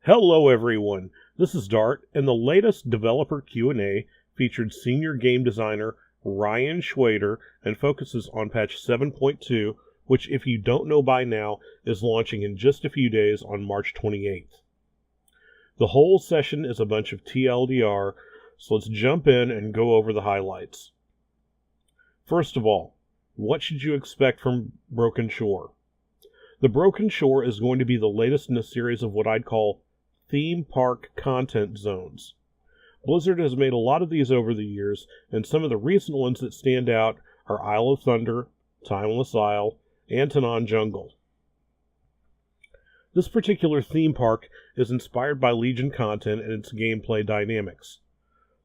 Hello everyone, this is Dartt, and the latest developer Q&A featured senior game designer Ryan Shwayder and focuses on patch 7.2, which if you don't know by now, is launching in just a few days on March 28th. The whole session is a bunch of TLDR, so let's jump in and go over the highlights. First of all, what should you expect from Broken Shore? The Broken Shore is going to be the latest in a series of what I'd call theme park content zones. Blizzard has made a lot of these over the years, and some of the recent ones that stand out are Isle of Thunder, Timeless Isle, and Tanan Jungle. This particular theme park is inspired by Legion content and its gameplay dynamics.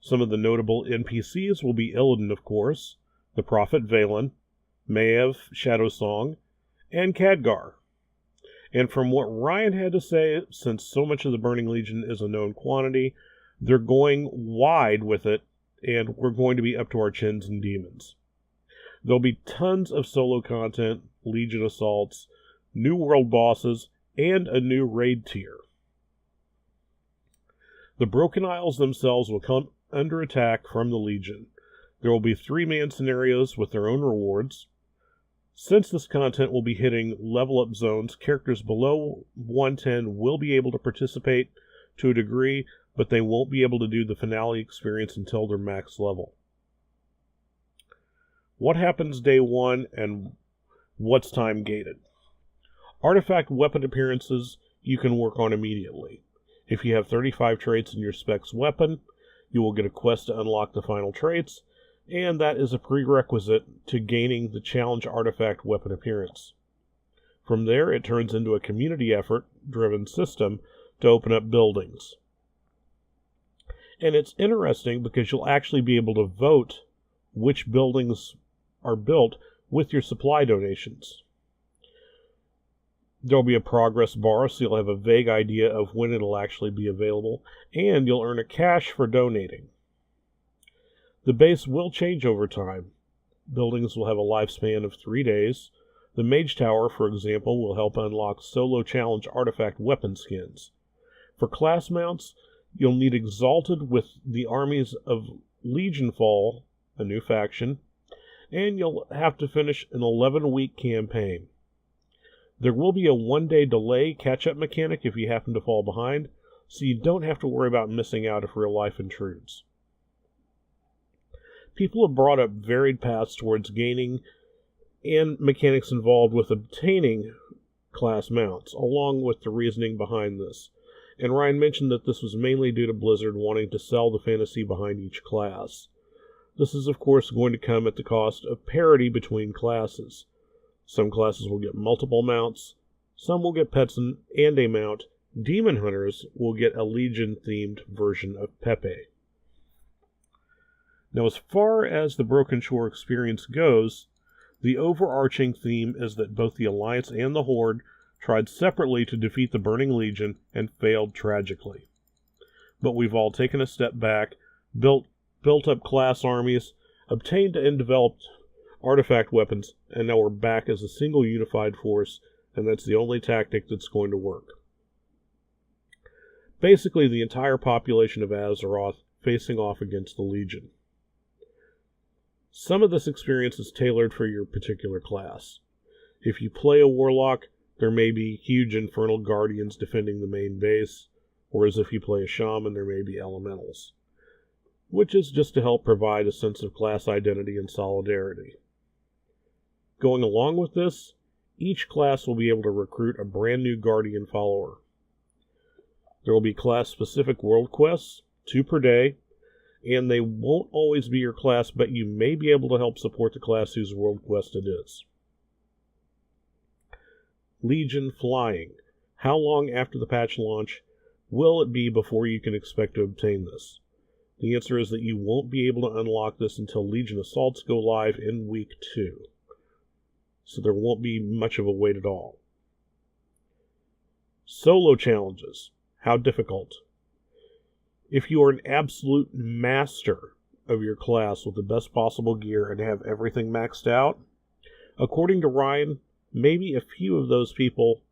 Some of the notable NPCs will be Illidan, of course, the Prophet Valen, Maev, Shadowsong, and Khadgar. And from what Ryan had to say, since so much of the Burning Legion is a known quantity, they're going wide with it, and we're going to be up to our chins in demons. There'll be tons of solo content, Legion assaults, new world bosses, and a new raid tier. The Broken Isles themselves will come under attack from the Legion. There will be 3-man scenarios with their own rewards. Since this content will be hitting level up zones, characters below 110 will be able to participate to a degree, but they won't be able to do the finale experience until they're max level. What happens day 1 and what's time gated? Artifact weapon appearances you can work on immediately. If you have 35 traits in your specs weapon, you will get a quest to unlock the final traits, and that is a prerequisite to gaining the challenge artifact weapon appearance. From there, it turns into a community effort-driven system to open up buildings. And it's interesting because you'll actually be able to vote which buildings are built with your supply donations. There'll be a progress bar, so you'll have a vague idea of when it'll actually be available, and you'll earn a cash for donating. The base will change over time. Buildings will have a lifespan of 3 days. The Mage Tower, for example, will help unlock solo challenge artifact weapon skins. For class mounts, you'll need Exalted with the armies of Legionfall, a new faction, and you'll have to finish an 11-week campaign. There will be a 1-day delay catch-up mechanic if you happen to fall behind, so you don't have to worry about missing out if real life intrudes. People have brought up varied paths towards gaining and mechanics involved with obtaining class mounts, along with the reasoning behind this. And Ryan mentioned that this was mainly due to Blizzard wanting to sell the fantasy behind each class. This is of course going to come at the cost of parity between classes. Some classes will get multiple mounts, some will get pets and a mount. Demon Hunters will get a Legion-themed version of Pepe. Now, as far as the Broken Shore experience goes, the overarching theme is that both the Alliance and the Horde tried separately to defeat the Burning Legion and failed tragically. But we've all taken a step back, built up class armies, obtained and developed artifact weapons, and now we're back as a single unified force, and that's the only tactic that's going to work. Basically, the entire population of Azeroth facing off against the Legion. Some of this experience is tailored for your particular class. If you play a Warlock, there may be huge Infernal Guardians defending the main base, whereas if you play a Shaman, there may be Elementals, which is just to help provide a sense of class identity and solidarity. Going along with this, each class will be able to recruit a brand new Guardian follower. There will be class-specific world quests, 2 per day, and they won't always be your class, but you may be able to help support the class whose world quest it is. Legion Flying. How long after the patch launch will it be before you can expect to obtain this? The answer is that you won't be able to unlock this until Legion Assaults go live in week 2. So there won't be much of a wait at all. Solo challenges. How difficult? If you are an absolute master of your class with the best possible gear and have everything maxed out, according to Ryan, maybe a few of those people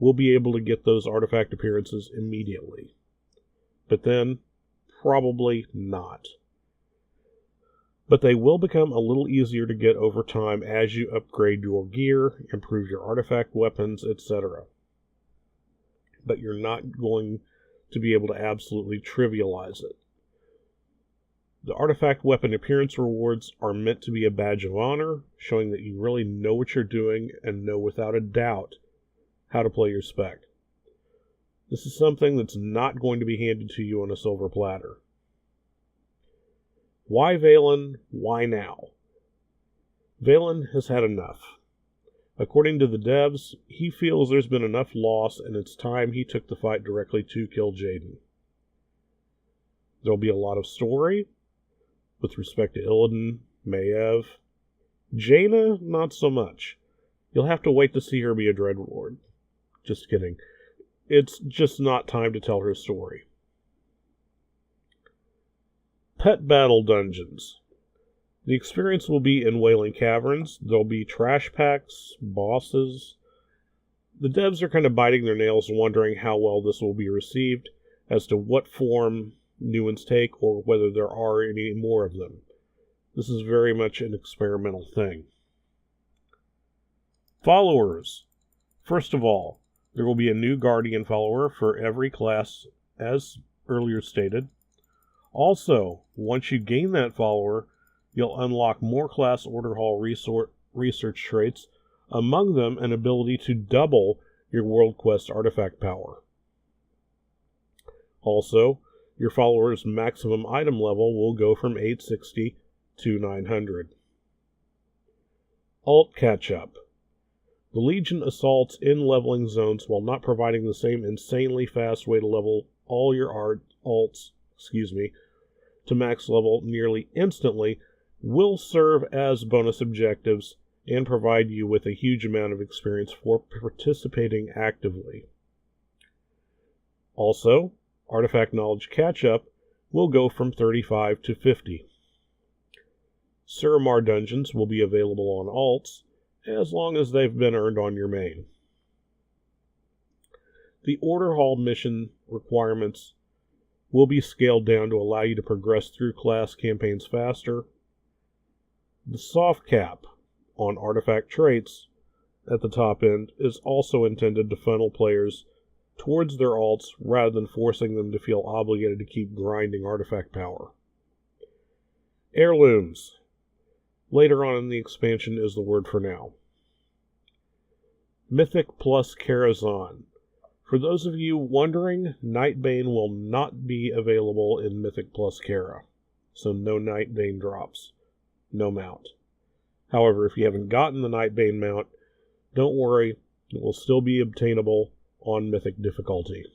will be able to get those artifact appearances immediately. But then, probably not. But they will become a little easier to get over time as you upgrade your gear, improve your artifact weapons, etc. But you're not going to be able to absolutely trivialize it. The artifact weapon appearance rewards are meant to be a badge of honor, showing that you really know what you're doing and know without a doubt how to play your spec. This is something that's not going to be handed to you on a silver platter. Why Valen? Why now? Valen has had enough. According to the devs, he feels there's been enough loss and it's time he took the fight directly to kill Jaden. There'll be a lot of story with respect to Illidan, Maiev. Jaina, not so much. You'll have to wait to see her be a Dreadlord. Just kidding. It's just not time to tell her story. Pet Battle Dungeons. The experience will be in Wailing Caverns. There'll be trash packs, bosses. The devs are kind of biting their nails wondering how well this will be received, as to what form new ones take, or whether there are any more of them. This is very much an experimental thing. Followers. First of all, there will be a new Guardian follower for every class, as earlier stated. Also, once you gain that follower, you'll unlock more class Order Hall research traits, among them an ability to double your World Quest artifact power. Also, your follower's maximum item level will go from 860 to 900. Alt catch-up. The Legion assaults in leveling zones while not providing the same insanely fast way to level all your alts to max level nearly instantly will serve as bonus objectives and provide you with a huge amount of experience for participating actively. Also, Artifact Knowledge Catch-Up will go from 35 to 50. Suramar dungeons will be available on alts, as long as they've been earned on your main. The Order Hall mission requirements will be scaled down to allow you to progress through class campaigns faster. The soft cap on artifact traits at the top end is also intended to funnel players towards their alts rather than forcing them to feel obligated to keep grinding artifact power. Heirlooms. Later on in the expansion is the word for now. Mythic plus Karazhan. For those of you wondering, Nightbane will not be available in Mythic plus Kara, so no Nightbane drops. No mount. However, if you haven't gotten the Nightbane mount, don't worry, it will still be obtainable on Mythic difficulty.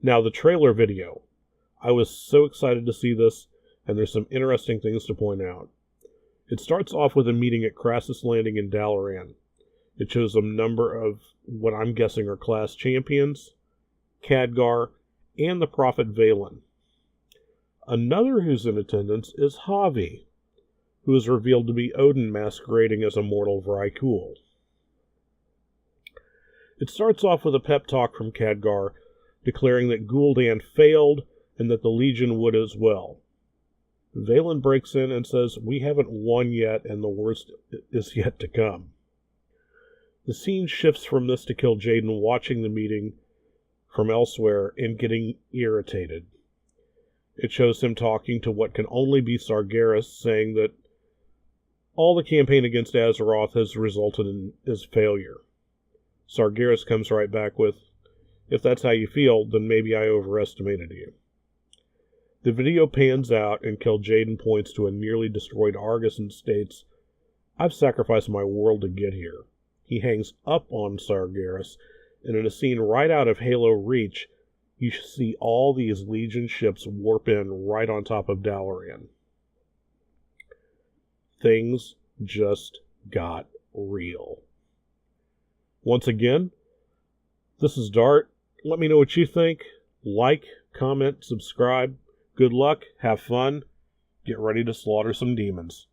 Now, the trailer video. I was so excited to see this, and there's some interesting things to point out. It starts off with a meeting at Crassus Landing in Dalaran. It shows a number of what I'm guessing are class champions, Khadgar, and the Prophet Valen. Another who's in attendance is Javi, who is revealed to be Odin masquerading as a mortal Vrykul. It starts off with a pep talk from Khadgar, declaring that Gul'dan failed and that the Legion would as well. Valen breaks in and says, "We haven't won yet and the worst is yet to come." The scene shifts from this to kill Jaden watching the meeting from elsewhere and getting irritated. It shows him talking to what can only be Sargeras, saying that all the campaign against Azeroth has resulted in his failure. Sargeras comes right back with, "If that's how you feel, then maybe I overestimated you." The video pans out and Kil'jaeden points to a nearly destroyed Argus and states, "I've sacrificed my world to get here." He hangs up on Sargeras, and in a scene right out of Halo Reach, you see all these Legion ships warp in right on top of Dalaran. Things just got real. Once again, this is Dartt. Let me know what you think. Like, comment, subscribe. Good luck, have fun, get ready to slaughter some demons.